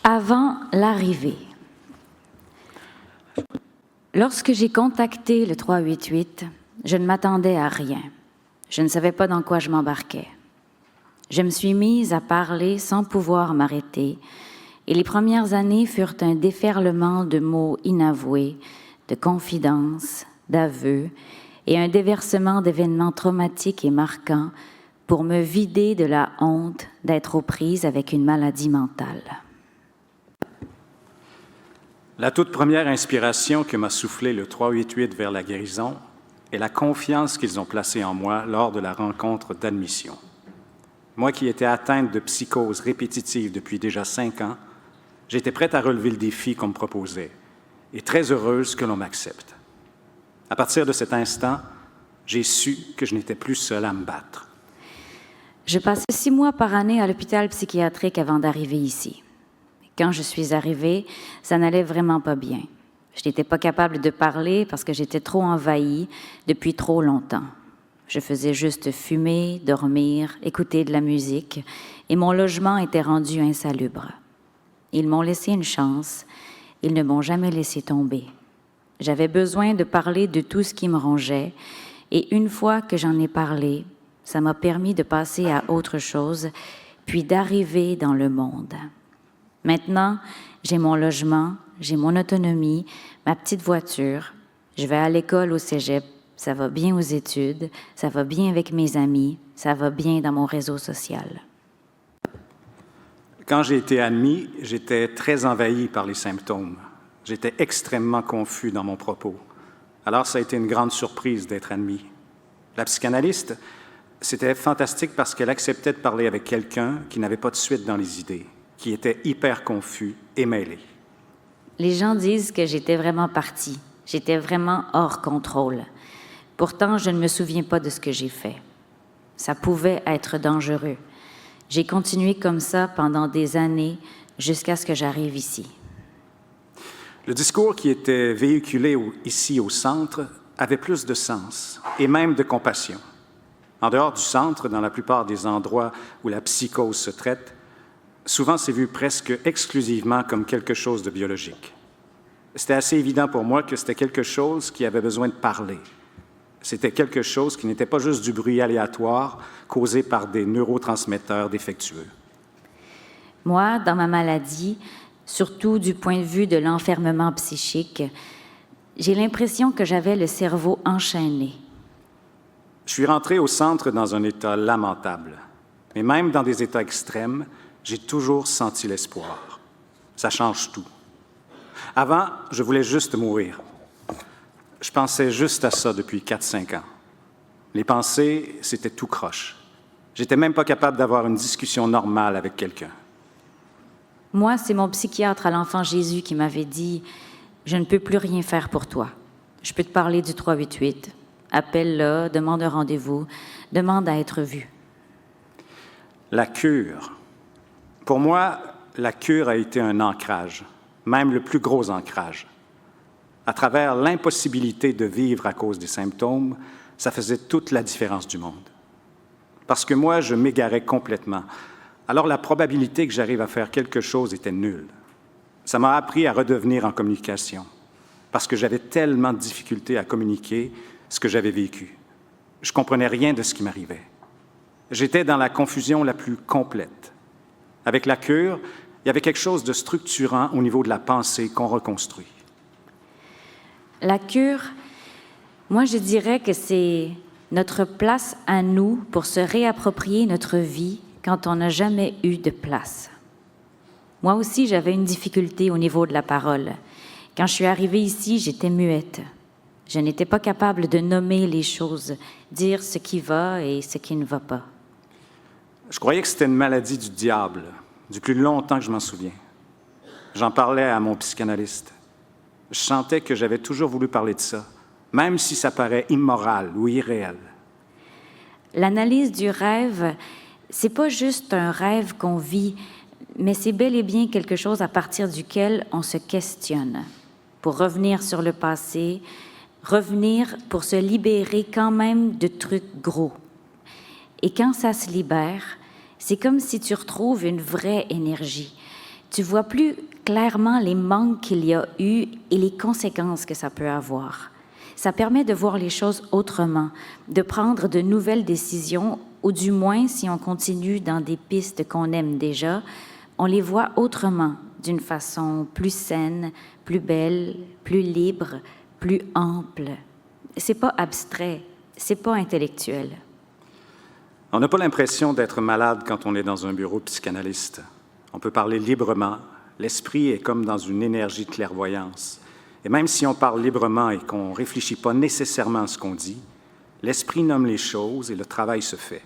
Avant l'arrivée. Lorsque j'ai contacté le 388, je ne m'attendais à rien. Je ne savais pas dans quoi je m'embarquais. Je me suis mise à parler sans pouvoir m'arrêter, et les premières années furent un déferlement de mots inavoués, de confidences, d'aveux, et un déversement d'événements traumatiques et marquants pour me vider de la honte d'être aux prises avec une maladie mentale. La toute première inspiration que m'a soufflé le 388 vers la guérison est la confiance qu'ils ont placée en moi lors de la rencontre d'admission. Moi qui étais atteinte de psychose répétitive depuis déjà 5 ans, j'étais prête à relever le défi qu'on me proposait et très heureuse que l'on m'accepte. À partir de cet instant, j'ai su que je n'étais plus seule à me battre. Je passais 6 mois par année à l'hôpital psychiatrique avant d'arriver ici. Quand je suis arrivée, ça n'allait vraiment pas bien. Je n'étais pas capable de parler parce que j'étais trop envahie depuis trop longtemps. Je faisais juste fumer, dormir, écouter de la musique, et mon logement était rendu insalubre. Ils m'ont laissé une chance, ils ne m'ont jamais laissé tomber. J'avais besoin de parler de tout ce qui me rongeait, et une fois que j'en ai parlé, ça m'a permis de passer à autre chose, puis d'arriver dans le monde. Maintenant, j'ai mon logement, j'ai mon autonomie, ma petite voiture. Je vais à l'école au cégep, ça va bien aux études, ça va bien avec mes amis, ça va bien dans mon réseau social. Quand j'ai été admis, j'étais très envahi par les symptômes. J'étais extrêmement confus dans mon propos. Alors, ça a été une grande surprise d'être admis. La psychanalyste, c'était fantastique parce qu'elle acceptait de parler avec quelqu'un qui n'avait pas de suite dans les idées, qui était hyper confus et mêlé. Les gens disent que j'étais vraiment partie. J'étais vraiment hors contrôle. Pourtant, je ne me souviens pas de ce que j'ai fait. Ça pouvait être dangereux. J'ai continué comme ça pendant des années jusqu'à ce que j'arrive ici. Le discours qui était véhiculé ici au centre avait plus de sens et même de compassion. En dehors du centre, dans la plupart des endroits où la psychose se traite, souvent, c'est vu presque exclusivement comme quelque chose de biologique. C'était assez évident pour moi que c'était quelque chose qui avait besoin de parler. C'était quelque chose qui n'était pas juste du bruit aléatoire causé par des neurotransmetteurs défectueux. Moi, dans ma maladie, surtout du point de vue de l'enfermement psychique, j'ai l'impression que j'avais le cerveau enchaîné. Je suis rentré au centre dans un état lamentable. Mais même dans des états extrêmes, j'ai toujours senti l'espoir. Ça change tout. Avant, je voulais juste mourir. Je pensais juste à ça depuis 4-5 ans. Les pensées, c'était tout croche. J'étais même pas capable d'avoir une discussion normale avec quelqu'un. Moi, c'est mon psychiatre à l'Enfant Jésus qui m'avait dit « Je ne peux plus rien faire pour toi. Je peux te parler du 388. Appelle-le, demande un rendez-vous, demande à être vu. » La cure. Pour moi, la cure a été un ancrage, même le plus gros ancrage. À travers l'impossibilité de vivre à cause des symptômes, ça faisait toute la différence du monde. Parce que moi, je m'égarais complètement. Alors la probabilité que j'arrive à faire quelque chose était nulle. Ça m'a appris à redevenir en communication, parce que j'avais tellement de difficultés à communiquer ce que j'avais vécu. Je comprenais rien de ce qui m'arrivait. J'étais dans la confusion la plus complète. Avec la cure, il y avait quelque chose de structurant au niveau de la pensée qu'on reconstruit. La cure, moi je dirais que c'est notre place à nous pour se réapproprier notre vie quand on n'a jamais eu de place. Moi aussi, j'avais une difficulté au niveau de la parole. Quand je suis arrivée ici, j'étais muette. Je n'étais pas capable de nommer les choses, dire ce qui va et ce qui ne va pas. Je croyais que c'était une maladie du diable, du plus longtemps que je m'en souviens. J'en parlais à mon psychanalyste. Je sentais que j'avais toujours voulu parler de ça, même si ça paraît immoral ou irréel. L'analyse du rêve, c'est pas juste un rêve qu'on vit, mais c'est bel et bien quelque chose à partir duquel on se questionne, pour revenir sur le passé, revenir pour se libérer quand même de trucs gros. Et quand ça se libère, c'est comme si tu retrouves une vraie énergie. Tu vois plus clairement les manques qu'il y a eu et les conséquences que ça peut avoir. Ça permet de voir les choses autrement, de prendre de nouvelles décisions, ou du moins, si on continue dans des pistes qu'on aime déjà, on les voit autrement, d'une façon plus saine, plus belle, plus libre, plus ample. C'est pas abstrait, c'est pas intellectuel. On n'a pas l'impression d'être malade quand on est dans un bureau psychanalyste. On peut parler librement. L'esprit est comme dans une énergie de clairvoyance. Et même si on parle librement et qu'on ne réfléchit pas nécessairement à ce qu'on dit, l'esprit nomme les choses et le travail se fait.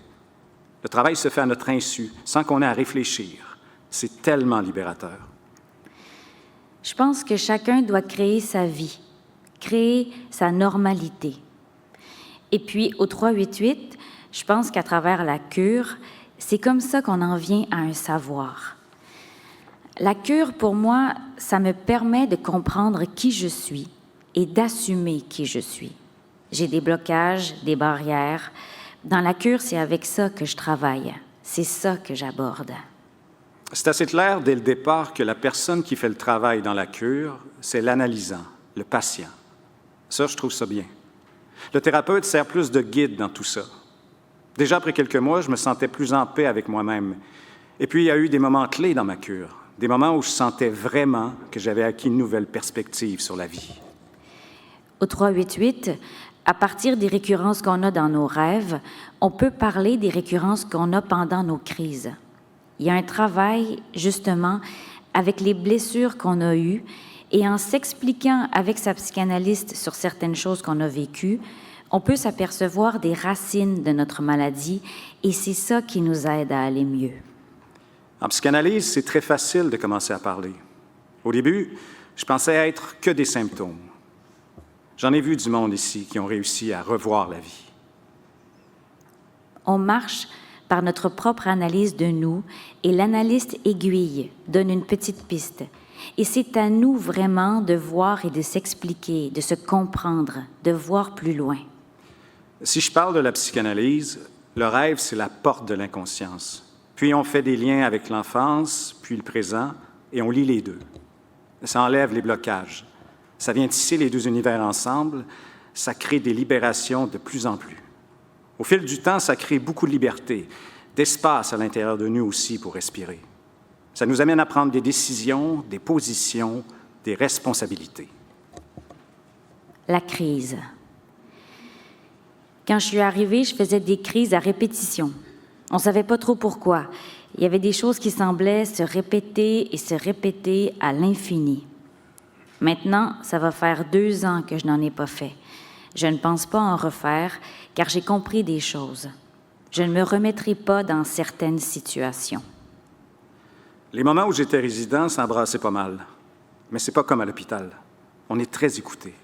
Le travail se fait à notre insu, sans qu'on ait à réfléchir. C'est tellement libérateur. Je pense que chacun doit créer sa vie, créer sa normalité. Et puis, au 388, je pense qu'à travers la cure, c'est comme ça qu'on en vient à un savoir. La cure, pour moi, ça me permet de comprendre qui je suis et d'assumer qui je suis. J'ai des blocages, des barrières. Dans la cure, c'est avec ça que je travaille. C'est ça que j'aborde. C'est assez clair dès le départ que la personne qui fait le travail dans la cure, c'est l'analysant, le patient. Ça, je trouve ça bien. Le thérapeute sert plus de guide dans tout ça. Déjà, après quelques mois, je me sentais plus en paix avec moi-même. Et puis, il y a eu des moments clés dans ma cure, des moments où je sentais vraiment que j'avais acquis une nouvelle perspective sur la vie. Au 388, à partir des récurrences qu'on a dans nos rêves, on peut parler des récurrences qu'on a pendant nos crises. Il y a un travail, justement, avec les blessures qu'on a eues et en s'expliquant avec sa psychanalyste sur certaines choses qu'on a vécues, on peut s'apercevoir des racines de notre maladie et c'est ça qui nous aide à aller mieux. En psychanalyse, c'est très facile de commencer à parler. Au début, je pensais être que des symptômes. J'en ai vu du monde ici qui ont réussi à revoir la vie. On marche par notre propre analyse de nous et l'analyste aiguille donne une petite piste. Et c'est à nous vraiment de voir et de s'expliquer, de se comprendre, de voir plus loin. Si je parle de la psychanalyse, le rêve, c'est la porte de l'inconscience. Puis on fait des liens avec l'enfance, puis le présent, et on lie les deux. Ça enlève les blocages. Ça vient tisser les deux univers ensemble. Ça crée des libérations de plus en plus. Au fil du temps, ça crée beaucoup de liberté, d'espace à l'intérieur de nous aussi pour respirer. Ça nous amène à prendre des décisions, des positions, des responsabilités. La crise. Quand je suis arrivée, je faisais des crises à répétition. On ne savait pas trop pourquoi. Il y avait des choses qui semblaient se répéter et se répéter à l'infini. Maintenant, ça va faire 2 ans que je n'en ai pas fait. Je ne pense pas en refaire, car j'ai compris des choses. Je ne me remettrai pas dans certaines situations. Les moments où j'étais résident s'embrassaient pas mal. Mais c'est pas comme à l'hôpital. On est très écouté.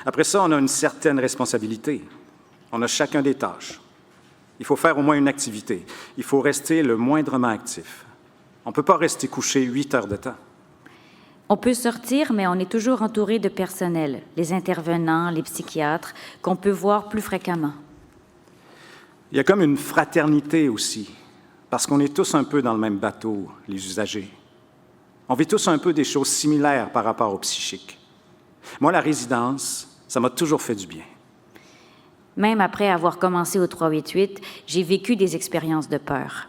Après ça, on a une certaine responsabilité. On a chacun des tâches. Il faut faire au moins une activité. Il faut rester le moindrement actif. On ne peut pas rester couché 8 heures de temps. On peut sortir, mais on est toujours entouré de personnel, les intervenants, les psychiatres, qu'on peut voir plus fréquemment. Il y a comme une fraternité aussi, parce qu'on est tous un peu dans le même bateau, les usagers. On vit tous un peu des choses similaires par rapport au psychique. Moi, la résidence, ça m'a toujours fait du bien. Même après avoir commencé au 388, j'ai vécu des expériences de peur.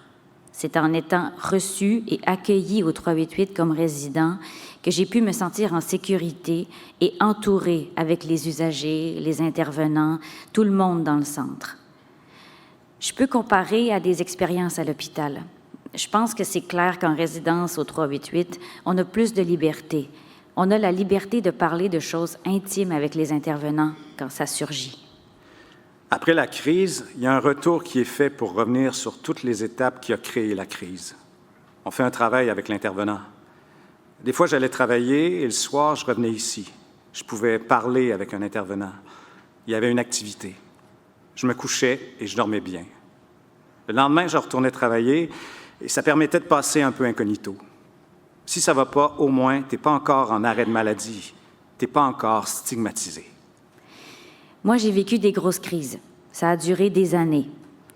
C'est en étant reçu et accueilli au 388 comme résident que j'ai pu me sentir en sécurité et entourée avec les usagers, les intervenants, tout le monde dans le centre. Je peux comparer à des expériences à l'hôpital. Je pense que c'est clair qu'en résidence au 388, on a plus de liberté. On a la liberté de parler de choses intimes avec les intervenants quand ça surgit. Après la crise, il y a un retour qui est fait pour revenir sur toutes les étapes qui ont créé la crise. On fait un travail avec l'intervenant. Des fois, j'allais travailler et le soir, je revenais ici. Je pouvais parler avec un intervenant. Il y avait une activité. Je me couchais et je dormais bien. Le lendemain, je retournais travailler et ça permettait de passer un peu incognito. Si ça ne va pas, au moins, tu n'es pas encore en arrêt de maladie. Tu n'es pas encore stigmatisé. Moi, j'ai vécu des grosses crises. Ça a duré des années.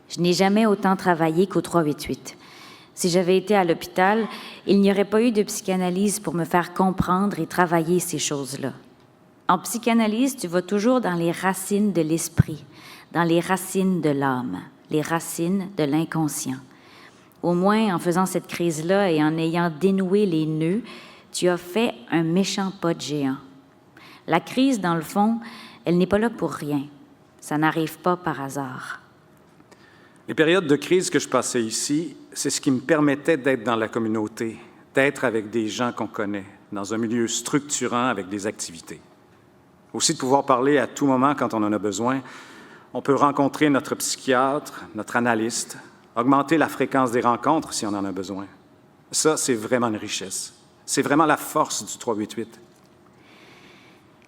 Je n'ai jamais autant travaillé qu'au 388. Si j'avais été à l'hôpital, il n'y aurait pas eu de psychanalyse pour me faire comprendre et travailler ces choses-là. En psychanalyse, tu vas toujours dans les racines de l'esprit, dans les racines de l'âme, les racines de l'inconscient. Au moins, en faisant cette crise-là et en ayant dénoué les nœuds, tu as fait un méchant pas de géant. La crise, dans le fond, elle n'est pas là pour rien. Ça n'arrive pas par hasard. Les périodes de crise que je passais ici, c'est ce qui me permettait d'être dans la communauté, d'être avec des gens qu'on connaît, dans un milieu structurant avec des activités. Aussi de pouvoir parler à tout moment quand on en a besoin. On peut rencontrer notre psychiatre, notre analyste, augmenter la fréquence des rencontres si on en a besoin. Ça, c'est vraiment une richesse. C'est vraiment la force du 388.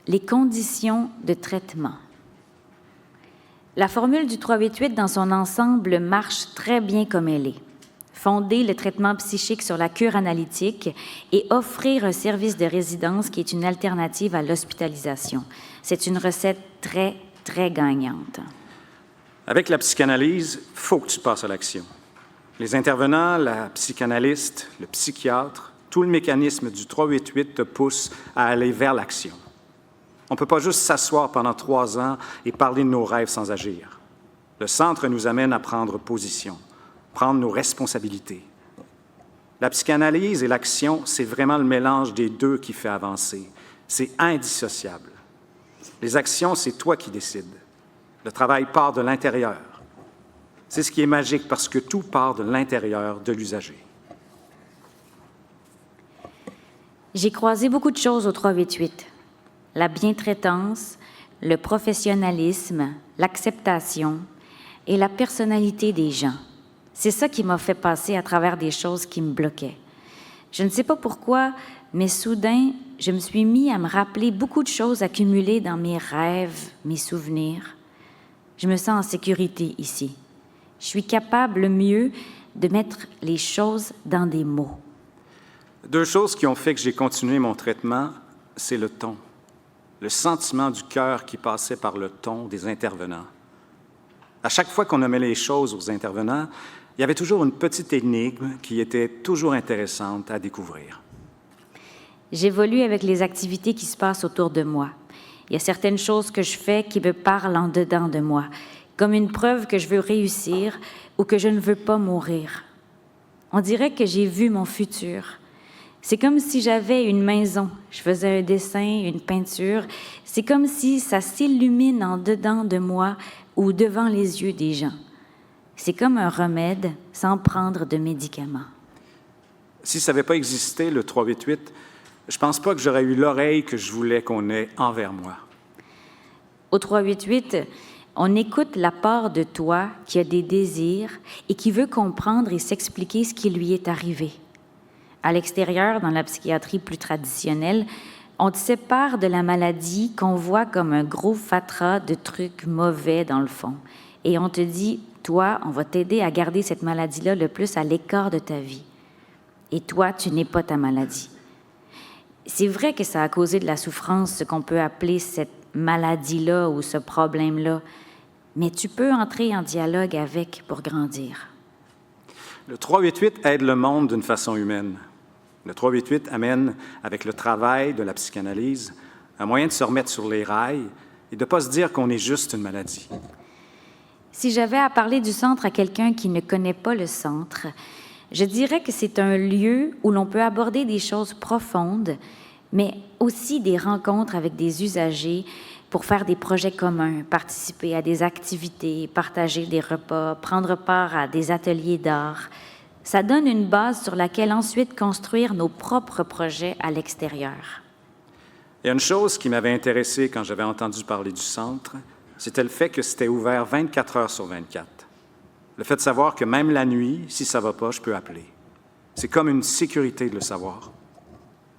Les conditions de traitement. La formule du 388 dans son ensemble marche très bien comme elle est. Fonder le traitement psychique sur la cure analytique et offrir un service de résidence qui est une alternative à l'hospitalisation. C'est une recette très, très gagnante. Avec la psychanalyse, il faut que tu passes à l'action. Les intervenants, la psychanalyste, le psychiatre, tout le mécanisme du 388 te pousse à aller vers l'action. On ne peut pas juste s'asseoir pendant 3 ans et parler de nos rêves sans agir. Le centre nous amène à prendre position, prendre nos responsabilités. La psychanalyse et l'action, c'est vraiment le mélange des deux qui fait avancer. C'est indissociable. Les actions, c'est toi qui décides. Le travail part de l'intérieur. C'est ce qui est magique parce que tout part de l'intérieur de l'usager. J'ai croisé beaucoup de choses au 388. La bientraitance, le professionnalisme, l'acceptation et la personnalité des gens. C'est ça qui m'a fait passer à travers des choses qui me bloquaient. Je ne sais pas pourquoi, mais soudain, je me suis mis à me rappeler beaucoup de choses accumulées dans mes rêves, mes souvenirs. Je me sens en sécurité ici. Je suis capable mieux de mettre les choses dans des mots. 2 choses qui ont fait que j'ai continué mon traitement, c'est le ton. Le sentiment du cœur qui passait par le ton des intervenants. À chaque fois qu'on nommait les choses aux intervenants, il y avait toujours une petite énigme qui était toujours intéressante à découvrir. J'évolue avec les activités qui se passent autour de moi. Il y a certaines choses que je fais qui me parlent en dedans de moi, comme une preuve que je veux réussir ou que je ne veux pas mourir. On dirait que j'ai vu mon futur. C'est comme si j'avais une maison, je faisais un dessin, une peinture. C'est comme si ça s'illumine en dedans de moi ou devant les yeux des gens. C'est comme un remède sans prendre de médicaments. Si ça n'avait pas existé, le 388, je pense pas que j'aurais eu l'oreille que je voulais qu'on ait envers moi. Au 388, on écoute la part de toi qui a des désirs et qui veut comprendre et s'expliquer ce qui lui est arrivé. À l'extérieur, dans la psychiatrie plus traditionnelle, on te sépare de la maladie qu'on voit comme un gros fatras de trucs mauvais dans le fond. Et on te dit, toi, on va t'aider à garder cette maladie-là le plus à l'écart de ta vie. Et toi, tu n'es pas ta maladie. C'est vrai que ça a causé de la souffrance, ce qu'on peut appeler cette maladie-là ou ce problème-là, mais tu peux entrer en dialogue avec pour grandir. Le 388 aide le monde d'une façon humaine. Le 388 amène, avec le travail de la psychanalyse, un moyen de se remettre sur les rails et de ne pas se dire qu'on est juste une maladie. Si j'avais à parler du centre à quelqu'un qui ne connaît pas le centre, je dirais que c'est un lieu où l'on peut aborder des choses profondes, mais aussi des rencontres avec des usagers pour faire des projets communs, participer à des activités, partager des repas, prendre part à des ateliers d'art. Ça donne une base sur laquelle ensuite construire nos propres projets à l'extérieur. Il y a une chose qui m'avait intéressé quand j'avais entendu parler du centre, c'était le fait que c'était ouvert 24 heures sur 24. Le fait de savoir que même la nuit, si ça ne va pas, je peux appeler. C'est comme une sécurité de le savoir.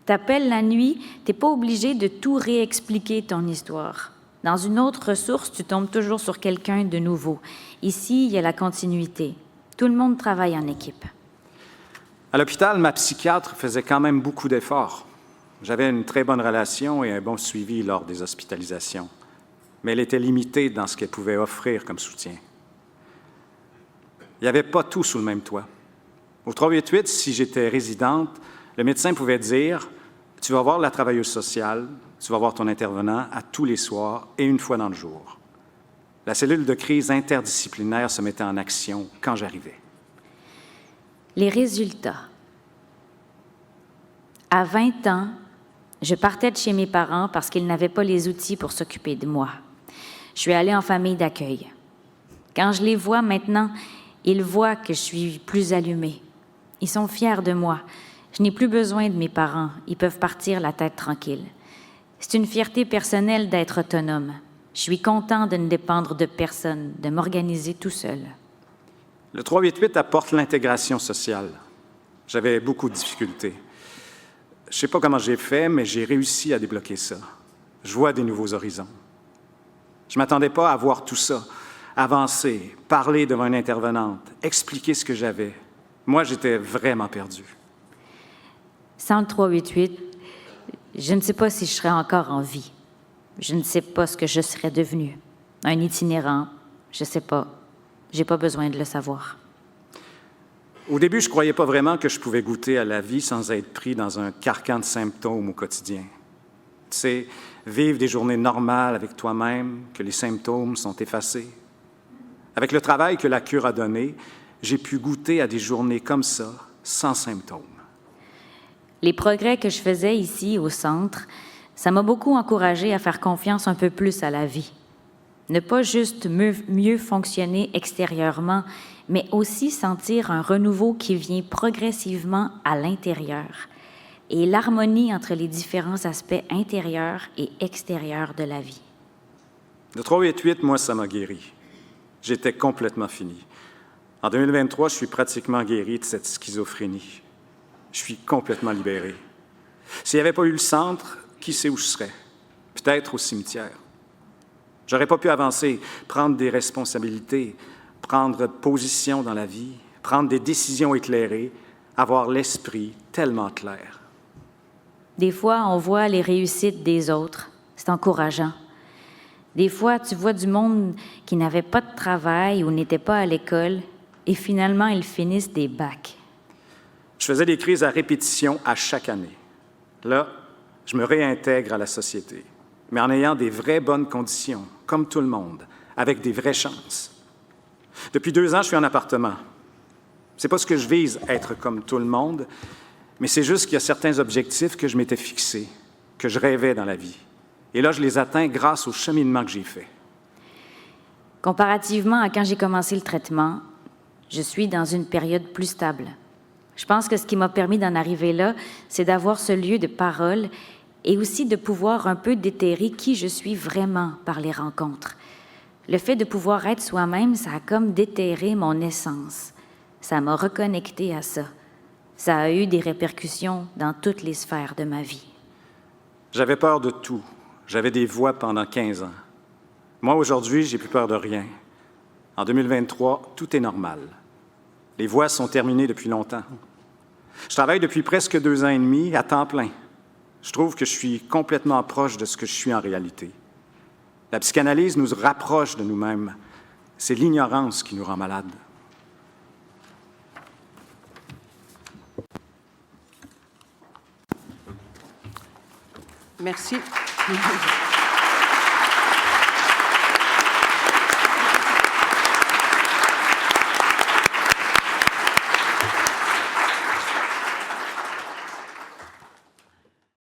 T'appelles la nuit, t'es pas obligé de tout réexpliquer ton histoire. Dans une autre ressource, tu tombes toujours sur quelqu'un de nouveau. Ici, il y a la continuité. Tout le monde travaille en équipe. À l'hôpital, ma psychiatre faisait quand même beaucoup d'efforts. J'avais une très bonne relation et un bon suivi lors des hospitalisations. Mais elle était limitée dans ce qu'elle pouvait offrir comme soutien. Il n'y avait pas tout sous le même toit. Au 388, si j'étais résidente, le médecin pouvait dire « Tu vas voir la travailleuse sociale, tu vas voir ton intervenant à tous les soirs et une fois dans le jour. » La cellule de crise interdisciplinaire se mettait en action quand j'arrivais. Les résultats. À 20 ans, je partais de chez mes parents parce qu'ils n'avaient pas les outils pour s'occuper de moi. Je suis allée en famille d'accueil. Quand je les vois maintenant, ils voient que je suis plus allumée. Ils sont fiers de moi. Je n'ai plus besoin de mes parents. Ils peuvent partir la tête tranquille. C'est une fierté personnelle d'être autonome. Je suis content de ne dépendre de personne, de m'organiser tout seul. Le 388 apporte l'intégration sociale. J'avais beaucoup de difficultés. Je ne sais pas comment j'ai fait, mais j'ai réussi à débloquer ça. Je vois des nouveaux horizons. Je ne m'attendais pas à voir tout ça, avancer, parler devant une intervenante, expliquer ce que j'avais. Moi, j'étais vraiment perdu. Sans le 388, je ne sais pas si je serais encore en vie. Je ne sais pas ce que je serais devenu. Un itinérant, je ne sais pas. J'ai pas besoin de le savoir. Au début, je ne croyais pas vraiment que je pouvais goûter à la vie sans être pris dans un carcan de symptômes au quotidien. Tu sais, vivre des journées normales avec toi-même, que les symptômes sont effacés. Avec le travail que la cure a donné, j'ai pu goûter à des journées comme ça, sans symptômes. Les progrès que je faisais ici, au centre, ça m'a beaucoup encouragée à faire confiance un peu plus à la vie. Ne pas juste mieux fonctionner extérieurement, mais aussi sentir un renouveau qui vient progressivement à l'intérieur et l'harmonie entre les différents aspects intérieurs et extérieurs de la vie. Le 388, moi, ça m'a guéri. J'étais complètement fini. En 2023, je suis pratiquement guéri de cette schizophrénie. Je suis complètement libéré. S'il n'y avait pas eu le centre, qui sait où je serais? Peut-être au cimetière. J'aurais pas pu avancer, prendre des responsabilités, prendre position dans la vie, prendre des décisions éclairées, avoir l'esprit tellement clair. Des fois, on voit les réussites des autres. C'est encourageant. Des fois, tu vois du monde qui n'avait pas de travail ou n'était pas à l'école et finalement, ils finissent des bacs. Je faisais des crises à répétition à chaque année. Là, je me réintègre à la société, mais en ayant des vraies bonnes conditions, comme tout le monde, avec des vraies chances. Depuis 2 ans, je suis en appartement. C'est pas ce que je vise, être comme tout le monde, mais c'est juste qu'il y a certains objectifs que je m'étais fixés, que je rêvais dans la vie. Et là, je les atteins grâce au cheminement que j'ai fait. Comparativement à quand j'ai commencé le traitement, je suis dans une période plus stable. Je pense que ce qui m'a permis d'en arriver là, c'est d'avoir ce lieu de parole et aussi de pouvoir un peu déterrer qui je suis vraiment par les rencontres. Le fait de pouvoir être soi-même, ça a comme déterré mon essence. Ça m'a reconnecté à ça. Ça a eu des répercussions dans toutes les sphères de ma vie. J'avais peur de tout. J'avais des voix pendant 15 ans. Moi, aujourd'hui, j'ai plus peur de rien. En 2023, tout est normal. Les voix sont terminées depuis longtemps. Je travaille depuis presque 2 ans et demi à temps plein. Je trouve que je suis complètement proche de ce que je suis en réalité. La psychanalyse nous rapproche de nous-mêmes. C'est l'ignorance qui nous rend malades. Merci.